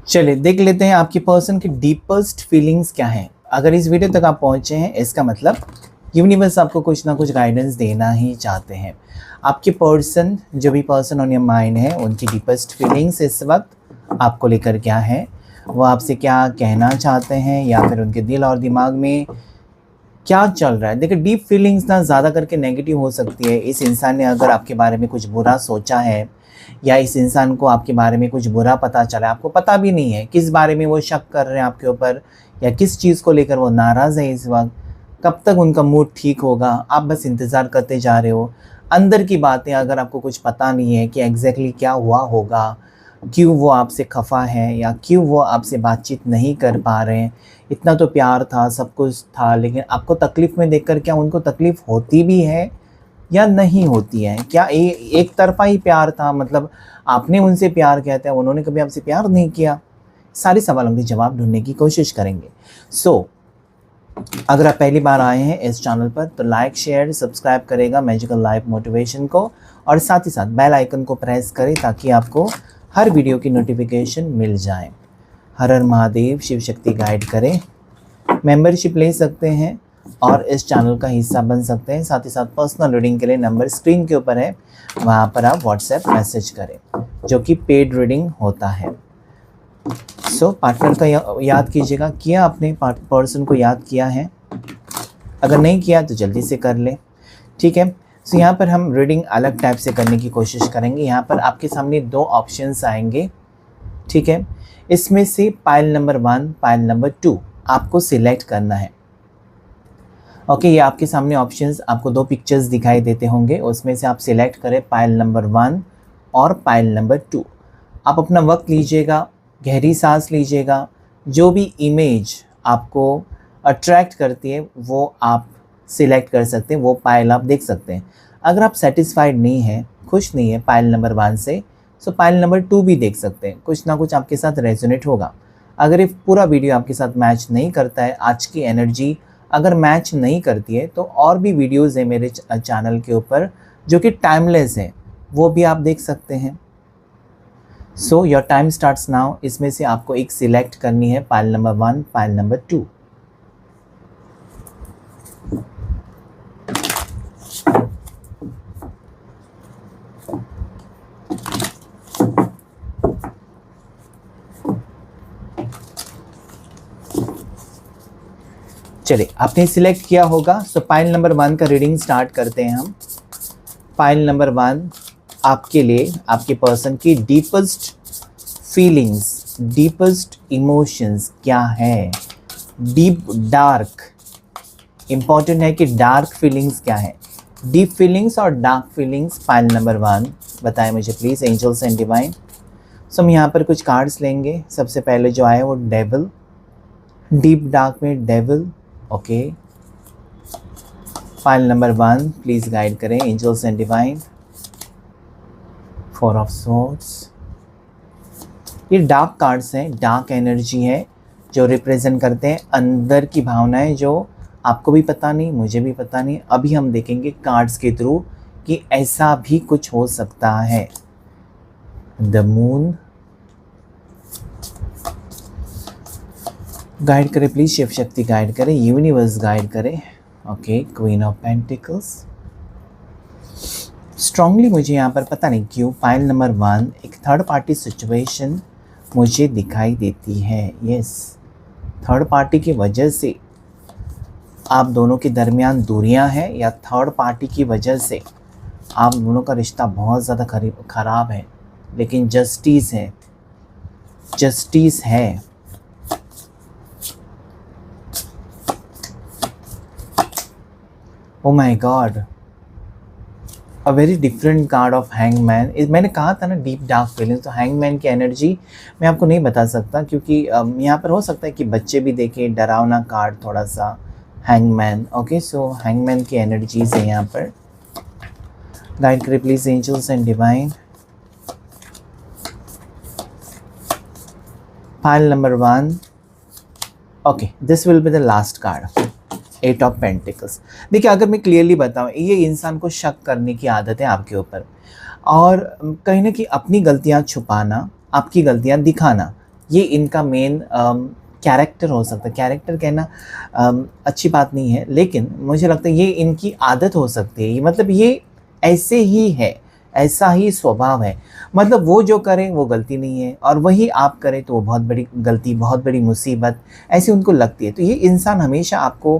चलिए देख लेते हैं आपकी पर्सन की डीपेस्ट फीलिंग्स क्या हैं। अगर इस वीडियो तक आप पहुंचे हैं इसका मतलब यूनिवर्स आपको कुछ ना कुछ गाइडेंस देना ही चाहते हैं। आपके पर्सन, जो भी पर्सन ऑन योर माइंड है, उनकी डीपेस्ट फीलिंग्स इस वक्त आपको लेकर क्या है, वो आपसे क्या कहना चाहते हैं, या फिर उनके दिल और दिमाग में क्या चल रहा है। देखिए डीप फीलिंग्स ना ज़्यादा करके नेगेटिव हो सकती है। इस इंसान ने अगर आपके बारे में कुछ बुरा सोचा है, या इस इंसान को आपके बारे में कुछ बुरा पता चला, आपको पता भी नहीं है किस बारे में वो शक कर रहे हैं आपके ऊपर, या किस चीज़ को लेकर वो नाराज़ है इस वक्त, कब तक उनका मूड ठीक होगा, आप बस इंतज़ार करते जा रहे हो। अंदर की बातें अगर आपको कुछ पता नहीं है कि एग्जैक्टली क्या हुआ होगा, क्यों वो आपसे खफा है, या क्यों वो आपसे बातचीत नहीं कर पा रहे हैं। इतना तो प्यार था, सब कुछ था, लेकिन आपको तकलीफ़ में देखकर क्या उनको तकलीफ़ होती भी है या नहीं होती है? क्या एक तरफ़ा ही प्यार था, मतलब आपने उनसे प्यार किया था, उन्होंने कभी आपसे प्यार नहीं किया? सारे सवालों के जवाब ढूँढने की कोशिश करेंगे। अगर आप पहली बार आए हैं इस चैनल पर तो लाइक, शेयर, सब्सक्राइब करेगा मैजिकल लाइफ मोटिवेशन को, और साथ ही साथ बेल आइकन को प्रेस करें ताकि आपको हर वीडियो की नोटिफिकेशन मिल जाए। हर हर महादेव, शिव शक्ति गाइड करें। मेंबरशिप ले सकते हैं और इस चैनल का हिस्सा बन सकते हैं। साथ ही साथ पर्सनल रीडिंग के लिए नंबर स्क्रीन के ऊपर है, वहाँ पर आप व्हाट्सएप मैसेज करें, जो कि पेड रीडिंग होता है। पार्टनर का याद कीजिएगा, किया आपने पर्सन को याद किया है? अगर नहीं किया तो जल्दी से कर ले, ठीक है। यहाँ पर हम रीडिंग अलग टाइप से करने की कोशिश करेंगे। यहाँ पर आपके सामने दो ऑप्शंस आएंगे, ठीक है। इसमें से पाइल नंबर 1, पाइल नंबर 2 आपको सिलेक्ट करना है। ओके, ये आपके सामने ऑप्शंस, आपको दो पिक्चर्स दिखाई देते होंगे, उसमें से आप सिलेक्ट करें पाइल नंबर 1 और पाइल नंबर 2। आप अपना वक्त लीजिएगा, गहरी सांस लीजिएगा, जो भी इमेज आपको अट्रैक्ट करती है वो आप सिलेक्ट कर सकते हैं, वो पाइल आप देख सकते हैं। अगर आप सेटिस्फाइड नहीं हैं, खुश नहीं है पाइल नंबर 1 से, तो पाइल नंबर 2 भी देख सकते हैं, कुछ ना कुछ आपके साथ रेजोनेट होगा। अगर ये पूरा वीडियो आपके साथ मैच नहीं करता है, आज की एनर्जी अगर मैच नहीं करती है, तो और भी वीडियोज़ हैं मेरे चैनल के ऊपर जो कि टाइमलेस हैं, वो भी आप देख सकते हैं। Your time starts now. इसमें से आपको एक सिलेक्ट करनी है, पाइल नंबर 1, पाइल नंबर 2। चलिए, आपने सिलेक्ट किया होगा, पाइल नंबर 1 का रीडिंग स्टार्ट करते हैं हम। पाइल नंबर 1 आपके लिए, आपके पर्सन की डीपेस्ट फीलिंग्स, डीपेस्ट इमोशंस क्या है। डीप, डार्क, इम्पॉर्टेंट है कि डार्क फीलिंग्स क्या है। डीप फीलिंग्स और डार्क फीलिंग्स, पाइल नंबर 1 बताएं मुझे प्लीज़, एंजल्स एंड डिवाइन। हम यहाँ पर कुछ कार्ड्स लेंगे। सबसे पहले जो आए वो डेविल, डीप डार्क में devil. Okay, pile number 1 please guide करें, angels and divine. 4 of swords, ये डार्क कार्ड्स हैं, डार्क एनर्जी है जो रिप्रेजेंट करते हैं अंदर की भावनाएं, जो आपको भी पता नहीं, मुझे भी पता नहीं। अभी हम देखेंगे कार्ड्स के थ्रू कि ऐसा भी कुछ हो सकता है। द मून, गाइड करें प्लीज़, शिव शक्ति गाइड करें, यूनिवर्स गाइड करें। Okay, queen of pentacles. Strongly मुझे यहाँ पर पता नहीं क्यों पाइल नंबर 1 एक थर्ड पार्टी सिचुएशन मुझे दिखाई देती है। यस, थर्ड पार्टी की वजह से आप दोनों के दरमियान दूरियां हैं, या थर्ड पार्टी की वजह से आप दोनों का रिश्ता बहुत ज़्यादा ख़राब है, लेकिन जस्टिस है, जस्टिस है। ओ my God, a very different card of hangman. मैंने कहा था ना डीप डार्क फीलिंग्स, तो हैंगमैन की एनर्जी मैं आपको नहीं बता सकता, क्योंकि यहाँ पर हो सकता है कि बच्चे भी देखें, डरावना कार्ड थोड़ा सा हैंगमैन। ओके, सो हैंगमैन की एनर्जीज है यहाँ पर। गाइड करें please angels and divine. File number 1। Okay, this will be the last card, 8 of pentacles. देखिए, अगर मैं क्लियरली बताऊं, ये इंसान को शक करने की आदत है आपके ऊपर, और कहीं ना कहीं अपनी गलतियां छुपाना, आपकी गलतियां दिखाना, ये इनका मेन कैरेक्टर हो सकता है। कैरेक्टर कहना अच्छी बात नहीं है, लेकिन मुझे लगता है ये इनकी आदत हो सकती है। मतलब ये ऐसे ही है, ऐसा ही स्वभाव है। मतलब वो जो करें वो गलती नहीं है, और वही आप करें तो वो बहुत बड़ी गलती, बहुत बड़ी मुसीबत ऐसी उनको लगती है। तो ये इंसान हमेशा आपको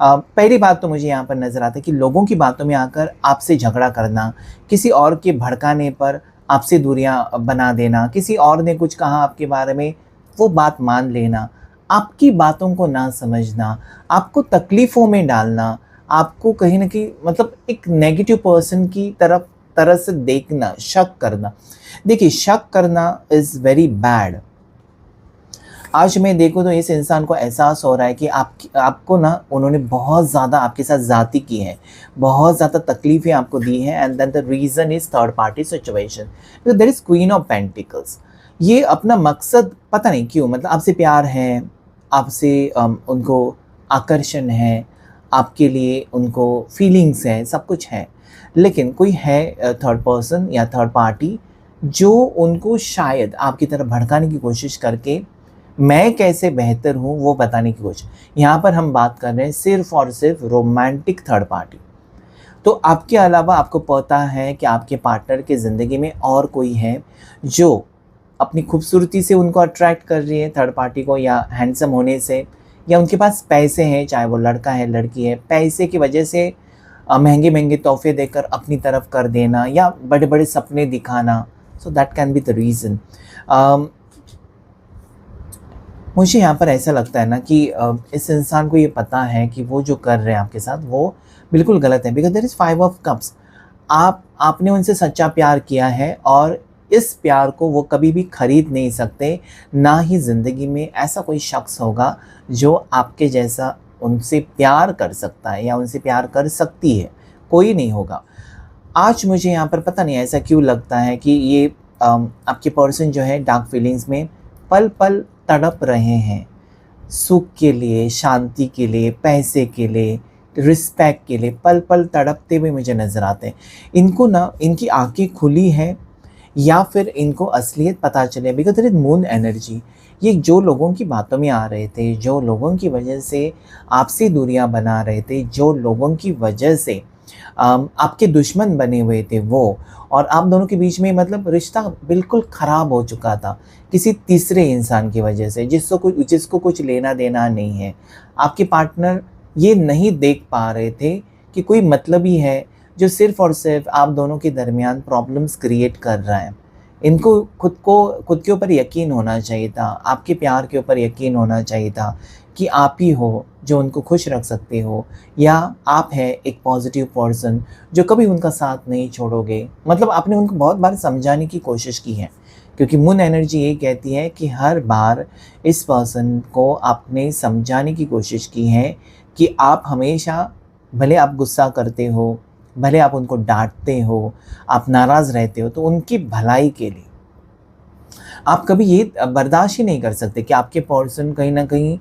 पहली बात तो मुझे यहाँ पर नज़र आता है कि लोगों की बातों में आकर आपसे झगड़ा करना, किसी और के भड़काने पर आपसे दूरियाँ बना देना, किसी और ने कुछ कहा आपके बारे में वो बात मान लेना, आपकी बातों को ना समझना, आपको तकलीफ़ों में डालना, आपको कहीं न कहीं मतलब एक नेगेटिव पर्सन की तरह से देखना, शक करना। देखिए, शक करना इज़ वेरी बैड। आज मैं देखूँ तो इस इंसान को एहसास हो रहा है कि आपको ना उन्होंने बहुत ज़्यादा आपके साथ ज़्यादती की है, बहुत ज़्यादा तकलीफ़ें आपको दी हैं, and then the reason is third party situation. Because that is queen of pentacles. ये अपना मकसद पता नहीं क्यों, मतलब आपसे प्यार है, आपसे उनको आकर्षण है, आपके लिए उनको फीलिंग्स हैं, सब कुछ है। लेकिन कोई है थर्ड पर्सन या थर्ड पार्टी जो उनको शायद आपकी तरफ भड़काने की कोशिश करके मैं कैसे बेहतर हूँ वो बताने की कोशिश। यहाँ पर हम बात कर रहे हैं सिर्फ़ और सिर्फ रोमांटिक थर्ड पार्टी। तो आपके अलावा आपको पता है कि आपके पार्टनर की ज़िंदगी में और कोई है जो अपनी खूबसूरती से उनको अट्रैक्ट कर रही है थर्ड पार्टी को, या हैंडसम होने से, या उनके पास पैसे हैं, चाहे वो लड़का है लड़की है, पैसे की वजह से महंगे-महंगे तोहफ़े देकर अपनी तरफ कर देना, या बड़े-बड़े सपने दिखाना। So that can be the reason. मुझे यहाँ पर ऐसा लगता है ना कि इस इंसान को ये पता है कि वो जो कर रहे हैं आपके साथ वो बिल्कुल गलत है। Because there is 5 of cups. आपने उनसे सच्चा प्यार किया है, और इस प्यार को वो कभी भी खरीद नहीं सकते। ना ही ज़िंदगी में ऐसा कोई शख्स होगा जो आपके जैसा उनसे प्यार कर सकता है या उनसे प्यार कर सकती है, कोई नहीं होगा। आज मुझे यहाँ पर पता नहीं ऐसा क्यों लगता है कि ये आपके पर्सन जो है डार्क फीलिंग्स में पल-पल तड़प रहे हैं। सुख के लिए, शांति के लिए, पैसे के लिए, रिस्पेक्ट के लिए पल-पल तड़पते हुए मुझे नज़र आते हैं। इनको ना इनकी आँखें खुली हैं, या फिर इनको असलियत पता चले। Because there is moon energy. ये जो लोगों की बातों में आ रहे थे, जो लोगों की वजह से आपसे दूरियां बना रहे थे, जो लोगों की वजह से आपके दुश्मन बने हुए थे वो, और आप दोनों के बीच में मतलब रिश्ता बिल्कुल ख़राब हो चुका था किसी तीसरे इंसान की वजह से, जिसको कुछ लेना देना नहीं है। आपके पार्टनर ये नहीं देख पा रहे थे कि कोई मतलबी है जो सिर्फ़ और सिर्फ आप दोनों के दरमियान प्रॉब्लम्स क्रिएट कर रहा है। इनको खुद के ऊपर यकीन होना चाहिए था, आपके प्यार के ऊपर यकीन होना चाहिए था कि आप ही हो जो उनको खुश रख सकते हो, या आप हैं एक पॉज़िटिव पर्सन जो कभी उनका साथ नहीं छोड़ोगे। मतलब आपने उनको बहुत बार समझाने की कोशिश की है, क्योंकि मून एनर्जी ये कहती है कि हर बार इस पर्सन को आपने समझाने की कोशिश की है कि आप हमेशा, भले आप गुस्सा करते हो, भले आप उनको डाँटते हो, आप नाराज़ रहते हो, तो उनकी भलाई के लिए आप कभी ये बर्दाश्त ही नहीं कर सकते कि आपके पर्सन कहीं न कहीं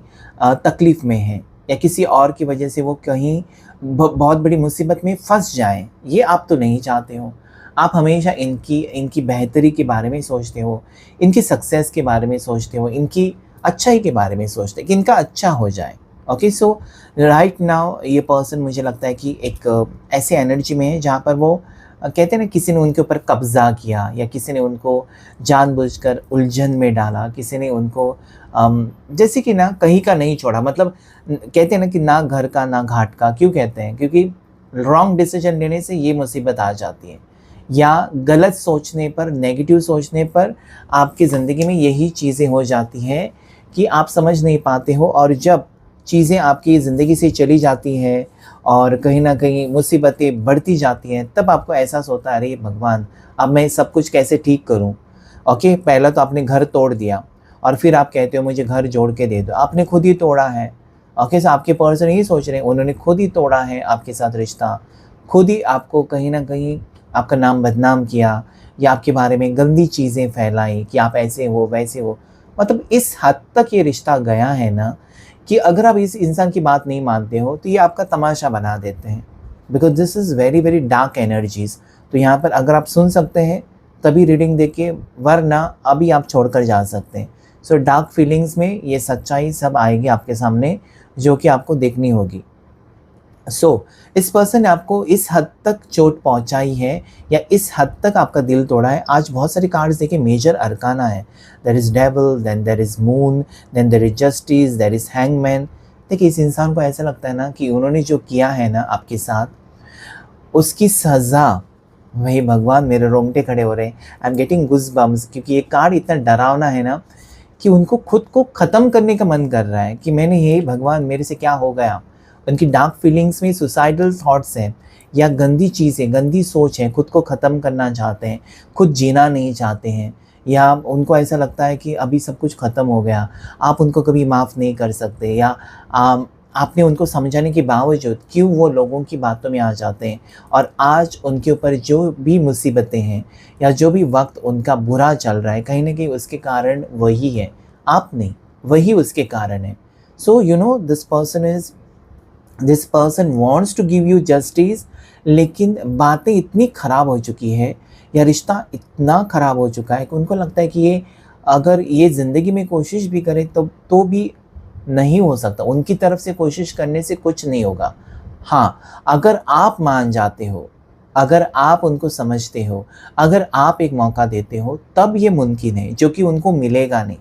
तकलीफ़ में हैं, या किसी और की वजह से वो कहीं बहुत बड़ी मुसीबत में फँस जाएँ। ये आप तो नहीं चाहते हो। आप हमेशा इनकी बेहतरी के बारे में सोचते हो, इनकी सक्सेस के बारे में सोचते हो, इनकी अच्छाई के बारे में सोचते हो कि इनका अच्छा हो जाए। ओके, सो राइट नाउ ये पर्सन मुझे लगता है कि एक ऐसे एनर्जी में है जहाँ पर वो कहते हैं ना, किसी ने उनके ऊपर कब्ज़ा किया, या किसी ने उनको जानबूझकर उलझन में डाला, किसी ने उनको जैसे कि ना कहीं का नहीं छोड़ा। मतलब कहते हैं ना कि ना घर का ना घाट का। क्यों कहते हैं? क्योंकि रॉन्ग डिसीजन लेने से ये मुसीबत आ जाती है, या गलत सोचने पर, नेगेटिव सोचने पर आपकी ज़िंदगी में यही चीज़ें हो जाती हैं कि आप समझ नहीं पाते हो, और जब चीज़ें आपकी ज़िंदगी से चली जाती हैं और कहीं न कहीं मुसीबतें बढ़ती जाती हैं, तब आपको एहसास होता है, अरे भगवान, अब मैं सब कुछ कैसे ठीक करूँ? ओके, पहला तो आपने घर तोड़ दिया, और फिर आप कहते हो मुझे घर जोड़ के दे दो। आपने खुद ही तोड़ा है। ओके, सो आपके पर्सन यही सोच रहे हैं, उन्होंने खुद ही तोड़ा है आपके साथ रिश्ता, खुद ही आपको कहीं न कहीं आपका नाम बदनाम किया, या आपके बारे में गंदी चीज़ें फैलाई कि आप ऐसे हो, वैसे हो। मतलब इस हद तक ये रिश्ता गया है ना, कि अगर आप इस इंसान की बात नहीं मानते हो तो ये आपका तमाशा बना देते हैं। Because this is very very dark energies. तो यहाँ पर अगर आप सुन सकते हैं तभी रीडिंग देके, वरना अभी आप छोड़कर जा सकते हैं। सो डार्क फीलिंग्स में ये सच्चाई सब आएगी आपके सामने, जो कि आपको देखनी होगी। इस पर्सन ने आपको इस हद तक चोट पहुंचाई है या इस हद तक आपका दिल तोड़ा है। आज बहुत सारे कार्ड्स देखिए, मेजर अरकाना है। There is devil, then there is moon, then there is justice, there is hangman. देखिए, इस इंसान को ऐसा लगता है ना कि उन्होंने जो किया है ना आपके साथ, उसकी सज़ा, वही भगवान, मेरे रोंगटे खड़े हो रहे हैं। आई एम गेटिंग गुज बम्स, क्योंकि ये कार्ड इतना डरावना है ना कि उनको खुद को ख़त्म करने का मन कर रहा है कि मैंने ये, भगवान मेरे से क्या हो गया। उनकी डार्क फीलिंग्स में सुसाइडल थॉट्स हैं या गंदी चीज़ें, गंदी सोच है, खुद को ख़त्म करना चाहते हैं, खुद जीना नहीं चाहते हैं, या उनको ऐसा लगता है कि अभी सब कुछ ख़त्म हो गया। आप उनको कभी माफ़ नहीं कर सकते, या आपने उनको समझाने के बावजूद क्यों वो लोगों की बातों में आ जाते हैं। और आज उनके ऊपर जो भी मुसीबतें हैं या जो भी वक्त उनका बुरा चल रहा है, कहीं ना कहीं उसके कारण वही है, आप नहीं, वही उसके कारण है। So you know, this person wants to give you justice, लेकिन बातें इतनी ख़राब हो चुकी है या रिश्ता इतना ख़राब हो चुका है कि उनको लगता है कि ये, अगर ये ज़िंदगी में कोशिश भी करे तो भी नहीं हो सकता। उनकी तरफ से कोशिश करने से कुछ नहीं होगा। हाँ, अगर आप मान जाते हो, अगर आप उनको समझते हो, अगर आप एक मौका देते हो, तब ये मुमकिन है, जो कि उनको मिलेगा नहीं।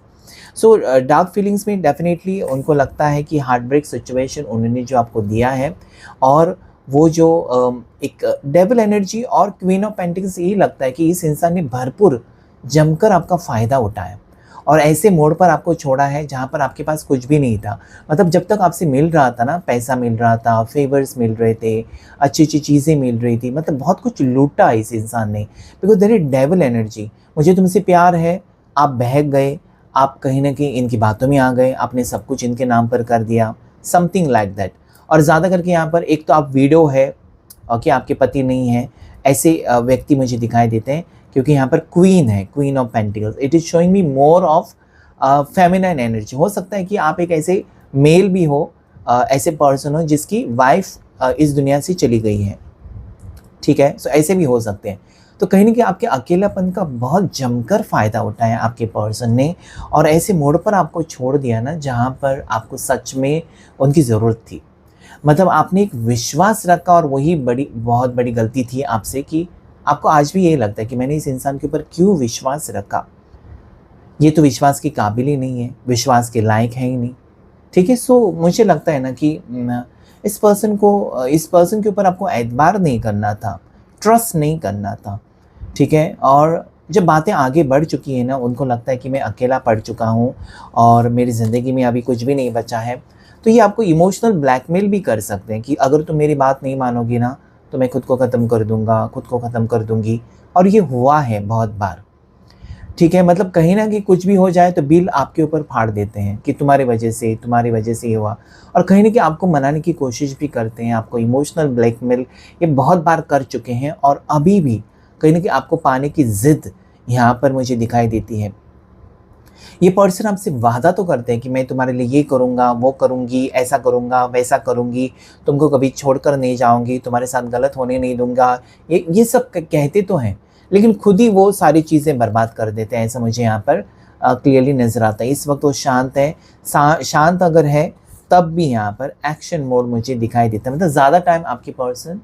सो डार्क फीलिंग्स में डेफिनेटली उनको लगता है कि हार्ट ब्रेक सिचुएशन उन्होंने जो आपको दिया है, और वो जो एक डेविल एनर्जी और क्वीन ऑफ पेंटिकल्स, यही लगता है कि इस इंसान ने भरपूर जमकर आपका फ़ायदा उठाया और ऐसे मोड़ पर आपको छोड़ा है जहाँ पर आपके पास कुछ भी नहीं था। मतलब जब तक आपसे मिल रहा था ना, पैसा मिल रहा था, फेवर्स मिल रहे थे, अच्छी अच्छी चीज़ें मिल रही थी, मतलब बहुत कुछ लूटा इस इंसान ने, because there is devil energy. मुझे तुमसे प्यार है, आप बहक गए, आप कहीं ना कहीं इनकी बातों में आ गए, आपने सब कुछ इनके नाम पर कर दिया, समथिंग लाइक दैट। और ज़्यादा करके यहाँ पर एक तो आप वीडो है और कि आपके पति नहीं है, ऐसे व्यक्ति मुझे दिखाई देते हैं, क्योंकि यहाँ पर क्वीन है, queen of pentacles. It is showing me more of feminine energy. हो सकता है कि आप एक ऐसे मेल भी हो, ऐसे पर्सन हो जिसकी वाइफ इस दुनिया से चली गई है, ठीक है। सो ऐसे भी हो सकते हैं। तो कहीं ना कहीं आपके अकेलापन का बहुत जमकर फ़ायदा उठाया आपके पर्सन ने, और ऐसे मोड़ पर आपको छोड़ दिया ना जहाँ पर आपको सच में उनकी ज़रूरत थी। मतलब आपने एक विश्वास रखा, और वही बहुत बड़ी गलती थी आपसे, कि आपको आज भी यही लगता है कि मैंने इस इंसान के ऊपर क्यों विश्वास रखा, ये तो विश्वास के काबिल ही नहीं है, विश्वास के लायक है ही नहीं, ठीक है। सो मुझे लगता है ना कि इस पर्सन के ऊपर आपको एतबार नहीं करना था, ट्रस्ट नहीं करना था, ठीक है। और जब बातें आगे बढ़ चुकी हैं ना, उनको लगता है कि मैं अकेला पड़ चुका हूँ और मेरी ज़िंदगी में अभी कुछ भी नहीं बचा है, तो ये आपको इमोशनल ब्लैकमेल भी कर सकते हैं कि अगर तुम मेरी बात नहीं मानोगी ना, तो मैं खुद को ख़त्म कर दूँगा, खुद को ख़त्म कर दूँगी। और ये हुआ है बहुत बार, ठीक है। मतलब कहीं ना कहीं कुछ भी हो जाए तो बिल आपके ऊपर फाड़ देते हैं कि तुम्हारी वजह से ये हुआ, और कहीं ना कहीं आपको मनाने की कोशिश भी करते हैं, आपको इमोशनल ब्लैकमेल ये बहुत बार कर चुके हैं, और अभी भी कहीं ना कहीं आपको पाने की ज़िद यहाँ पर मुझे दिखाई देती है। ये पर्सन आपसे वादा तो करते हैं कि मैं तुम्हारे लिए ये करूँगा, वो करूँगी, ऐसा करूँगा, वैसा करूँगी, तुमको कभी छोड़कर नहीं जाऊँगी, तुम्हारे साथ गलत होने नहीं दूँगा, ये सब कहते तो हैं, लेकिन खुद ही वो सारी चीज़ें बर्बाद कर देते हैं, ऐसा मुझे यहाँ पर क्लियरली नज़र आता है। इस वक्त वो शांत है, शांत अगर है तब भी यहाँ पर एक्शन मोड मुझे दिखाई देता है। मतलब ज़्यादा टाइम आपके पर्सन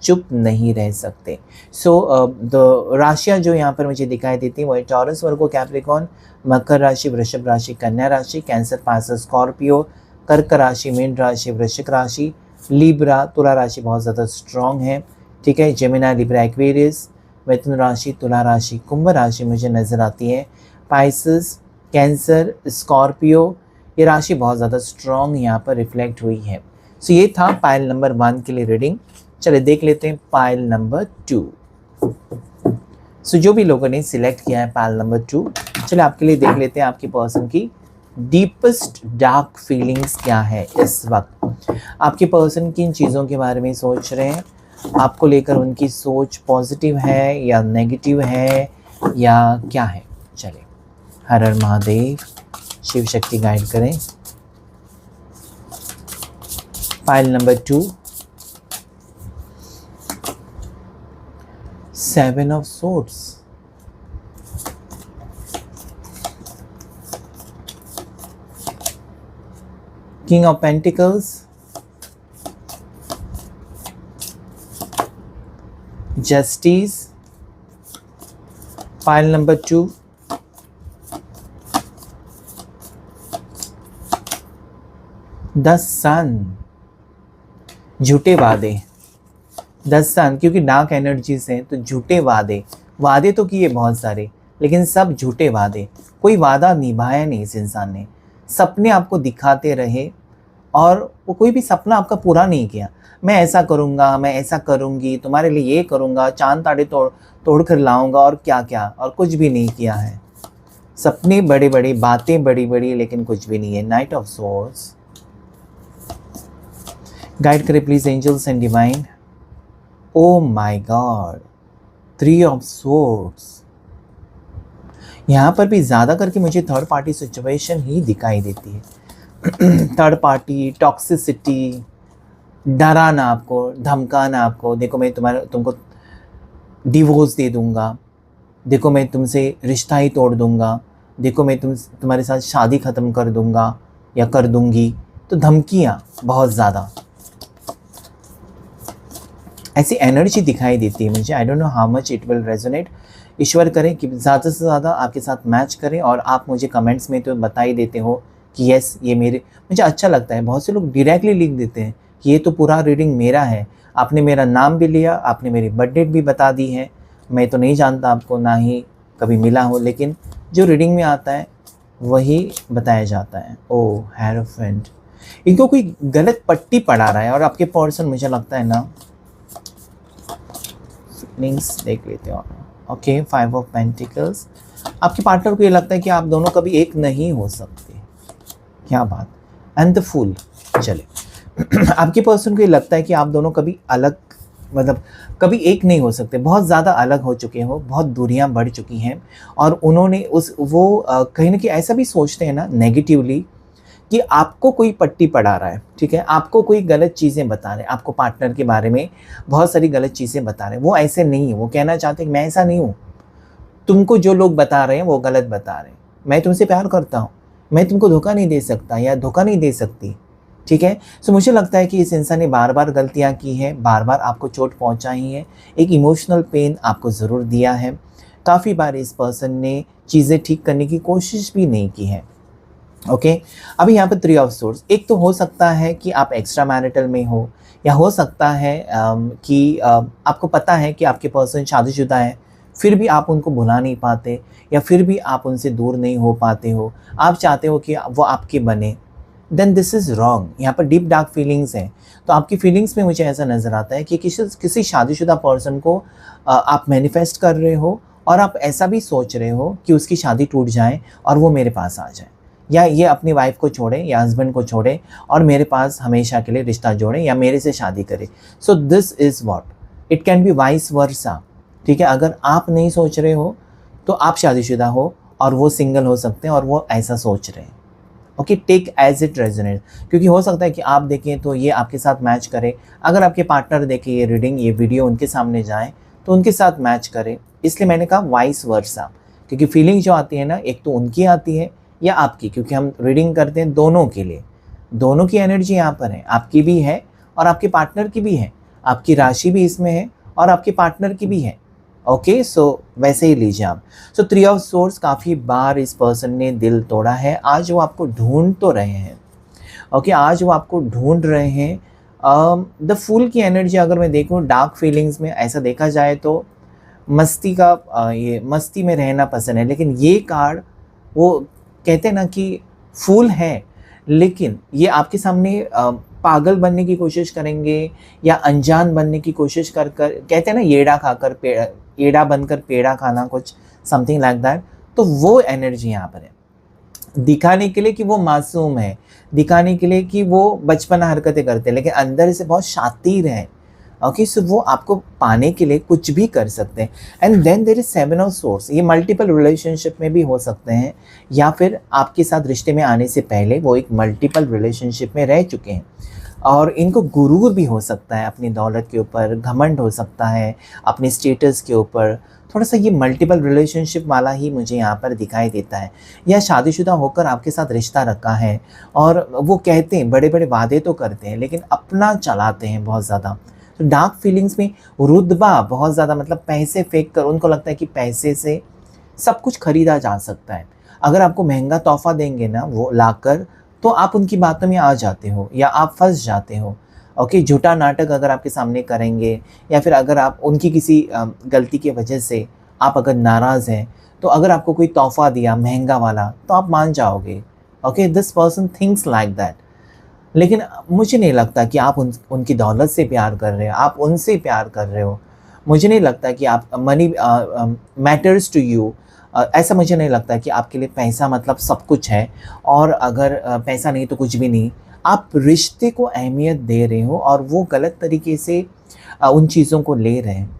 चुप नहीं रह सकते। सो द राशियाँ जो यहाँ पर मुझे दिखाई देती हैं वो है टॉरस, वर्गो, कैप्रिकॉर्न, मकर राशि, वृषभ राशि, कन्या राशि, कैंसर, पाइसेस, स्कॉर्पियो, कर्क राशि, मीन राशि, वृश्चिक राशि, लिब्रा, तुला राशि बहुत ज़्यादा स्ट्रॉन्ग है, ठीक है। जेमिनी, लिब्रा, एक्वेरियस, मिथुन राशि, तुला राशि, कुंभ राशि मुझे नज़र आती है, पाइसेस, कैंसर, स्कॉर्पियो, ये राशि बहुत ज़्यादा स्ट्रॉन्ग यहाँ पर रिफ्लेक्ट हुई है। सो ये था पाइल नंबर 1 के लिए रीडिंग। चलिए देख लेते हैं पाइल नंबर 2। सो जो भी लोगों ने सिलेक्ट किया है पाइल नंबर 2, चलिए आपके लिए देख लेते हैं आपके पर्सन की डीपेस्ट डार्क फीलिंग्स क्या है इस वक्त। आपके पर्सन किन चीज़ों के बारे में सोच रहे हैं, आपको लेकर उनकी सोच पॉजिटिव है या नेगेटिव है या क्या है। चलिए, हर हर महादेव, शिव शक्ति गाइड करें। Pile number 2, 7 of swords, king of pentacles, justice, pile number 2, the sun, झूठे वादे। द सन, क्योंकि डार्क एनर्जीज हैं तो झूठे वादे, वादे तो किए बहुत सारे लेकिन सब झूठे वादे, कोई वादा निभाया नहीं इस इंसान ने। सपने आपको दिखाते रहे और वो कोई भी सपना आपका पूरा नहीं किया। मैं ऐसा करूँगा, मैं ऐसा करूँगी, तुम्हारे लिए ये करूँगा, चांद ताड़े तोड़ कर लाऊँगा और क्या क्या, और कुछ भी नहीं किया है। सपने बड़े बड़े, बातें बड़ी बड़ी, लेकिन कुछ भी नहीं है। नाइट ऑफ सोर्ड्स, गाइड करे please angels and divine. Oh my god, 3 of swords. यहाँ पर भी ज़्यादा करके मुझे थर्ड पार्टी सिचुएशन ही दिखाई देती है। थर्ड पार्टी, टॉक्सिसिटी, डराना आपको, धमकाना आपको, देखो मैं तुमको डिवोर्स दे दूँगा, देखो मैं तुमसे रिश्ता ही तोड़ दूँगा, देखो मैं तुम्हारे साथ शादी ख़त्म कर दूँगा या कर दूँगी। तो धमकियाँ बहुत ज़्यादा, ऐसी एनर्जी दिखाई देती है मुझे। I don't know how much it will resonate. ईश्वर करें कि ज़्यादा से ज़्यादा आपके साथ मैच करें, और आप मुझे कमेंट्स में तो बता ही देते हो कि यस ये मुझे अच्छा लगता है। बहुत से लोग डायरेक्टली लिख देते हैं कि ये तो पूरा रीडिंग मेरा है, आपने मेरा नाम भी लिया, आपने मेरी बर्थ डेट भी बता दी है। मैं तो नहीं जानता आपको, ना ही कभी मिला हो, लेकिन जो रीडिंग में आता है वही बताया जाता है। ओ हेरोफेंट, इनको कोई गलत पट्टी पढ़ा रहा है, और आपके पर्सन मुझे लगता है ना, फीलिंग्स देख लेते हो। ओके, 5 ऑफ पेंटिकल्स, आपके पार्टनर को ये लगता है कि आप दोनों कभी एक नहीं हो सकते। क्या बात। एंड द फूल, चले आपके पर्सन को ये लगता है कि आप दोनों कभी अलग, मतलब कभी एक नहीं हो सकते, बहुत ज़्यादा अलग हो चुके हो, बहुत दूरियां बढ़ चुकी हैं, और उन्होंने कहीं ना कहीं ऐसा भी सोचते हैं ना नेगेटिवली कि आपको कोई पट्टी पढ़ा रहा है, ठीक है, आपको कोई गलत चीज़ें बता रहे हैं, आपको पार्टनर के बारे में बहुत सारी गलत चीज़ें बता रहे हैं। वो ऐसे नहीं है, वो कहना चाहते हैं कि मैं ऐसा नहीं हूँ, तुमको जो लोग बता रहे हैं वो गलत बता रहे हैं, मैं तुमसे प्यार करता हूँ, मैं तुमको धोखा नहीं दे सकता या धोखा नहीं दे सकती, ठीक है। सो मुझे लगता है कि इस इंसान ने बार बार गलतियाँ की हैं, बार बार आपको चोट पहुँचाई है, एक इमोशनल पेन आपको ज़रूर दिया है। काफ़ी बार इस पर्सन ने चीज़ें ठीक करने की कोशिश भी नहीं की है। ओके, अभी यहाँ पे 3 ऑफ सोर्ड्स, एक तो हो सकता है कि आप एक्स्ट्रा मैरिटल में हो, या हो सकता है कि आपको पता है कि आपके पर्सन शादीशुदा है, फिर भी आप उनको भुला नहीं पाते, या फिर भी आप उनसे दूर नहीं हो पाते हो, आप चाहते हो कि वो आपके बने। Then this is wrong. यहाँ पर डीप डार्क फीलिंग्स हैं, तो आपकी फीलिंग्स में मुझे ऐसा नज़र आता है कि किसी शादीशुदा पर्सन को आप मैनिफेस्ट कर रहे हो, और आप ऐसा भी सोच रहे हो कि उसकी शादी टूट जाए और वो मेरे पास आ जाए, या ये अपनी वाइफ को छोड़े या हस्बैंड को छोड़े और मेरे पास हमेशा के लिए रिश्ता जोड़े या मेरे से शादी करे। सो this is what it can be vice versa, ठीक है। अगर आप नहीं सोच रहे हो तो आप शादीशुदा हो और वो सिंगल हो सकते हैं और वो ऐसा सोच रहे हैं। Okay, take as it resonate, क्योंकि हो सकता है कि आप देखें तो ये आपके साथ मैच करे, अगर आपके पार्टनर देखें ये रीडिंग, ये वीडियो उनके सामने जाए तो उनके साथ मैच करे। इसलिए मैंने कहा वाइस वर्सा, क्योंकि फीलिंग जो आती है ना, एक तो उनकी आती है या आपकी, क्योंकि हम रीडिंग करते हैं दोनों के लिए, दोनों की एनर्जी यहाँ पर है, आपकी भी है और आपके पार्टनर की भी है, आपकी राशि भी इसमें है और आपके पार्टनर की भी है। ओके, सो वैसे ही लीजिए आप। सो 3 ऑफ सोर्ड्स, काफ़ी बार इस पर्सन ने दिल तोड़ा है, आज वो आपको ढूंढ तो रहे हैं। ओके, आज वो आपको ढूंढ रहे हैं। द फूल की एनर्जी अगर मैं देखूँ डार्क फीलिंग्स में, ऐसा देखा जाए तो मस्ती का ये मस्ती में रहना पसंद है, लेकिन ये कार्ड वो कहते हैं ना कि फूल है, लेकिन ये आपके सामने पागल बनने की कोशिश करेंगे या अनजान बनने की कोशिश कर कहते हैं ना येड़ा खाकर येड़ा बनकर पेड़ा खाना, कुछ समथिंग लाइक दैट। तो वो एनर्जी यहाँ पर है, दिखाने के लिए कि वो मासूम है, दिखाने के लिए कि वो बचपना हरकतें करते हैं, लेकिन अंदर से बहुत शातिर है। ओके, सो वो आपको पाने के लिए कुछ भी कर सकते हैं। And then there is 7 of swords, ये मल्टीपल रिलेशनशिप में भी हो सकते हैं, या फिर आपके साथ रिश्ते में आने से पहले वो एक मल्टीपल रिलेशनशिप में रह चुके हैं। और इनको गुरूर भी हो सकता है अपनी दौलत के ऊपर, घमंड हो सकता है अपने स्टेटस के ऊपर। थोड़ा सा ये मल्टीपल रिलेशनशिप वाला ही मुझे यहाँ पर दिखाई देता है। या शादीशुदा होकर आपके साथ रिश्ता रखा है और वो कहते हैं, बड़े बड़े वादे तो करते हैं लेकिन अपना चलाते हैं बहुत ज़्यादा। तो डार्क फीलिंग्स में रुतबा बहुत ज़्यादा, मतलब पैसे फेंक कर उनको लगता है कि पैसे से सब कुछ खरीदा जा सकता है। अगर आपको महंगा तोहफ़ा देंगे ना वो लाकर, तो आप उनकी बातों में आ जाते हो या आप फंस जाते हो। ओके, झूठा नाटक अगर आपके सामने करेंगे या फिर अगर आप उनकी किसी गलती की वजह से आप अगर नाराज़ हैं, तो अगर आपको कोई तोहफ़ा दिया महंगा वाला तो आप मान जाओगे। Okay, this person thinks like that. लेकिन मुझे नहीं लगता कि आप उनकी दौलत से प्यार कर रहे हो, आप उनसे प्यार कर रहे हो। मुझे नहीं लगता कि आप मनी मैटर्स टू यू। ऐसा मुझे नहीं लगता कि आपके लिए पैसा मतलब सब कुछ है, और अगर पैसा नहीं तो कुछ भी नहीं। आप रिश्ते को अहमियत दे रहे हो और वो गलत तरीके से उन चीज़ों को ले रहे हैं।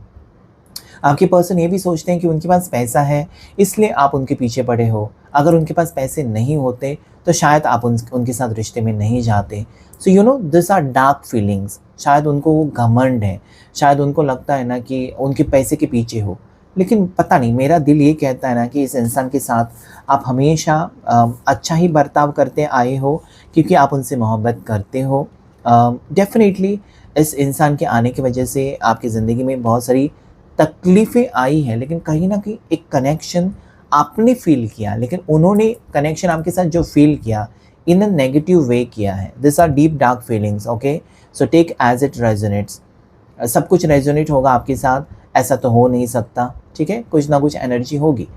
आपके पर्सन ये भी सोचते हैं कि उनके पास पैसा है इसलिए आप उनके पीछे पड़े हो। अगर उनके पास पैसे नहीं होते तो शायद आप उनके साथ रिश्ते में नहीं जाते। So you know this are dark feelings. शायद उनको वो घमंड है, शायद उनको लगता है ना कि उनके पैसे के पीछे हो। लेकिन पता नहीं, मेरा दिल ये कहता है ना कि इस इंसान के साथ आप हमेशा अच्छा ही बर्ताव करते आए हो क्योंकि आप उनसे मोहब्बत करते हो। डेफिनेटली इस इंसान के आने की वजह से आपकी ज़िंदगी में बहुत सारी तकलीफ़ें आई हैं, लेकिन कहीं ना कहीं एक कनेक्शन आपने फ़ील किया, लेकिन उन्होंने कनेक्शन आपके साथ जो फ़ील किया इन अ नेगेटिव वे किया है। This are deep dark feelings. Okay, so take as it resonates. सब कुछ रेजोनेट होगा आपके साथ, ऐसा तो हो नहीं सकता। ठीक है, कुछ ना कुछ एनर्जी होगी।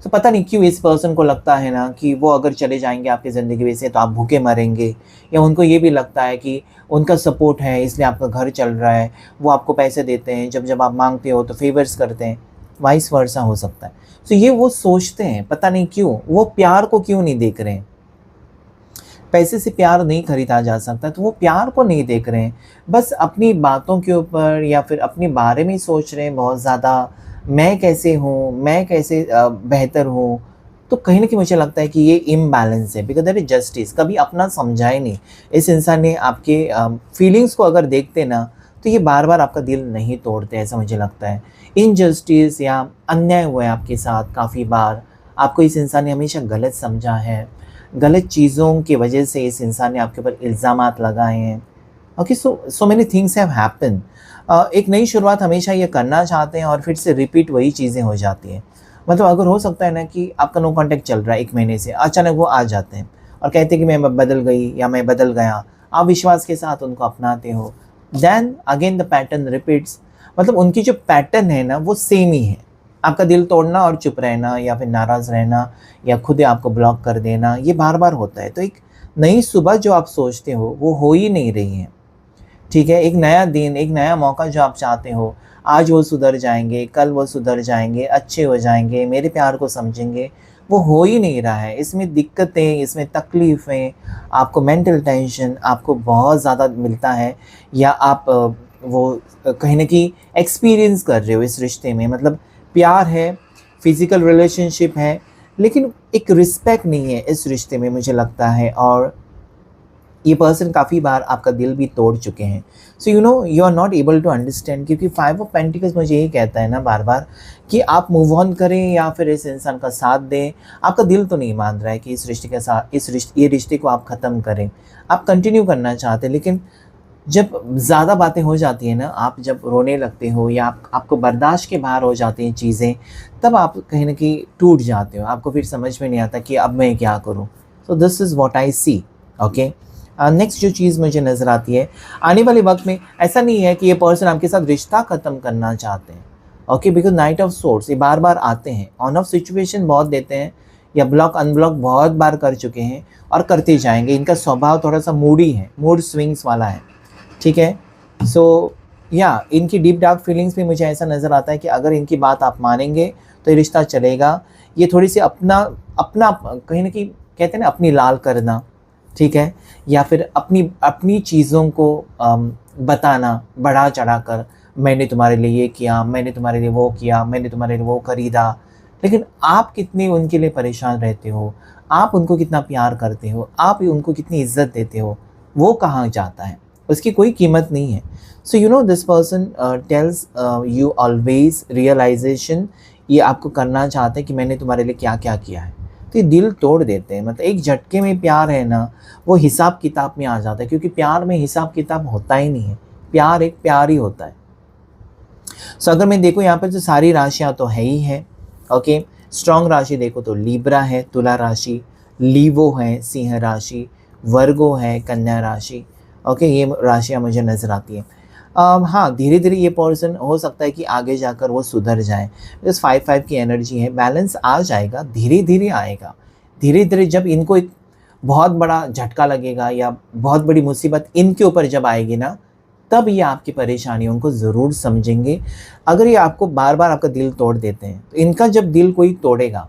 तो पता नहीं क्यों इस पर्सन को लगता है ना कि वो अगर चले जाएंगे आपकी ज़िंदगी में से तो आप भूखे मरेंगे, या उनको ये भी लगता है कि उनका सपोर्ट है इसलिए आपका घर चल रहा है, वो आपको पैसे देते हैं, जब जब आप मांगते हो तो फेवर्स करते हैं, वाइस वर्सा हो सकता है। तो ये वो सोचते हैं, पता नहीं क्यों वो प्यार को क्यों नहीं देख रहे हैं। पैसे से प्यार नहीं खरीदा जा सकता, तो वो प्यार को नहीं देख रहे हैं, बस अपनी बातों के ऊपर या फिर अपने बारे में ही सोच रहे हैं बहुत ज़्यादा। मैं कैसे हूँ, मैं कैसे बेहतर हूँ। तो कहीं न कहीं मुझे लगता है कि ये इम्बैलेंस है, बिकॉज़ देयर इज़ जस्टिस। कभी अपना समझा ही नहीं। इस इंसान ने आपके फीलिंग्स को अगर देखते ना तो ये बार-बार आपका दिल नहीं तोड़ते, ऐसा मुझे लगता है। इनजस्टिस या अन्याय हुआ है आपके साथ काफ़ी बार। आपको इस इंसान ने हमेशा गलत समझा है। गलत चीज़ों की वजह से इस इंसान ने आपके ऊपर इल्ज़ामात लगाए हैं। Okay, so many things have happened. एक नई शुरुआत हमेशा ये करना चाहते हैं और फिर से रिपीट वही चीज़ें हो जाती हैं। मतलब अगर हो सकता है ना कि आपका नो कॉन्टैक्ट चल रहा है 1 महीने से, अचानक वो आ जाते हैं और कहते हैं कि मैं बदल गई या मैं बदल गया। आप विश्वास के साथ उनको अपनाते हो, then again the pattern repeats. मतलब उनकी जो पैटर्न है ना वो सेम ही है। आपका दिल तोड़ना और चुप रहना या फिर नाराज़ रहना या खुद ही आपको ब्लॉक कर देना, ये बार-बार होता है। तो एक नई सुबह जो आप सोचते हो वो हो ही नहीं रही है। ठीक है, एक नया दिन, एक नया मौका जो आप चाहते हो, आज वो सुधर जाएँगे, कल वो सुधर जाएँगे, अच्छे हो जाएँगे, मेरे प्यार को समझेंगे, वो हो ही नहीं रहा है। इसमें दिक्कतें, इसमें तकलीफ़ें, आपको मेंटल टेंशन आपको बहुत ज़्यादा मिलता है, या आप कहीं न कहीं एक्सपीरियंस कर रहे हो इस रिश्ते में। मतलब प्यार है, फ़िज़िकल रिलेशनशिप है, लेकिन एक रिस्पेक्ट नहीं है इस रिश्ते में मुझे लगता है, और ये पर्सन काफ़ी बार आपका दिल भी तोड़ चुके हैं। So you know you are not able to understand, क्योंकि 5 ऑफ पेंटिकल्स मुझे यही कहता है ना बार-बार कि आप मूव ऑन करें या फिर इस इंसान का साथ दें। आपका दिल तो नहीं मान रहा है कि इस रिश्ते के साथ ये रिश्ते को आप ख़त्म करें। आप कंटिन्यू करना चाहते हैं, लेकिन जब ज़्यादा बातें हो जाती हैं ना, आप जब रोने लगते हो या आपको बर्दाश्त के बाहर हो जाती हैं चीज़ें, तब आप कहीं न कहीं टूट जाते हो। आपको फिर समझ में नहीं आता कि अब मैं क्या करूँ। So this is what I see. Okay, next जो चीज़ मुझे नज़र आती है, आने वाले वक्त में ऐसा नहीं है कि ये पर्सन आपके साथ रिश्ता ख़त्म करना चाहते हैं। Okay, because night of swords ये बार-बार आते हैं, ऑन ऑफ सिचुएशन बहुत देते हैं, या ब्लॉक अनब्लॉक बहुत बार कर चुके हैं और करते जाएंगे। इनका स्वभाव थोड़ा सा मूडी है, मूड स्विंग्स वाला है। ठीक है, सो या इनकी डीप डार्क फीलिंग्स में मुझे ऐसा नज़र आता है कि अगर इनकी बात आप मानेंगे तो ये रिश्ता चलेगा। ये थोड़ी सी अपना अपना कहीं न कहीं कहते हैं ना अपनी लाल करना, ठीक है, या फिर अपनी चीज़ों को बताना बढ़ा चढ़ा कर, मैंने तुम्हारे लिए ये किया, मैंने तुम्हारे लिए वो किया, मैंने तुम्हारे लिए वो खरीदा। लेकिन आप कितने उनके लिए परेशान रहते हो, आप उनको कितना प्यार करते हो, आप उनको कितनी इज्जत देते हो, वो कहाँ जाता है। उसकी कोई कीमत नहीं है। So you know this person tells you always realisation, ये आपको करना चाहते हैं कि मैंने तुम्हारे लिए क्या क्या किया है। तो ये दिल तोड़ देते हैं, मतलब एक झटके में प्यार है ना, वो हिसाब किताब में आ जाता है, क्योंकि प्यार में हिसाब किताब होता ही नहीं है, प्यार एक प्यार ही होता है। सो अगर मैं देखूँ यहाँ पर तो सारी राशियाँ तो है ही है। ओके, स्ट्रॉन्ग राशि देखो तो लिब्रा है, तुला राशि, लीवो है, सिंह राशि, वर्गो है, कन्या राशि। ओके, ये राशियाँ मुझे नज़र आती हैं। हाँ, धीरे धीरे ये पर्सन हो सकता है कि आगे जाकर वो सुधर जाए, बस 5-5 की एनर्जी है, बैलेंस आ जाएगा, धीरे धीरे आएगा। धीरे धीरे जब इनको एक बहुत बड़ा झटका लगेगा या बहुत बड़ी मुसीबत इनके ऊपर जब आएगी ना, तब ये आपकी परेशानियों को ज़रूर समझेंगे। अगर ये आपको बार बार आपका दिल तोड़ देते हैं, तो इनका जब दिल कोई तोड़ेगा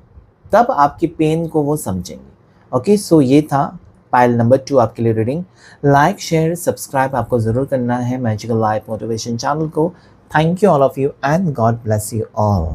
तब आपकी पेन को वो समझेंगे। ओके, सो ये था पाइल नंबर 2 आपके लिए रीडिंग। लाइक शेयर सब्सक्राइब आपको ज़रूर करना है मैजिकल लाइफ मोटिवेशन चैनल को। Thank you all of you and God bless you all.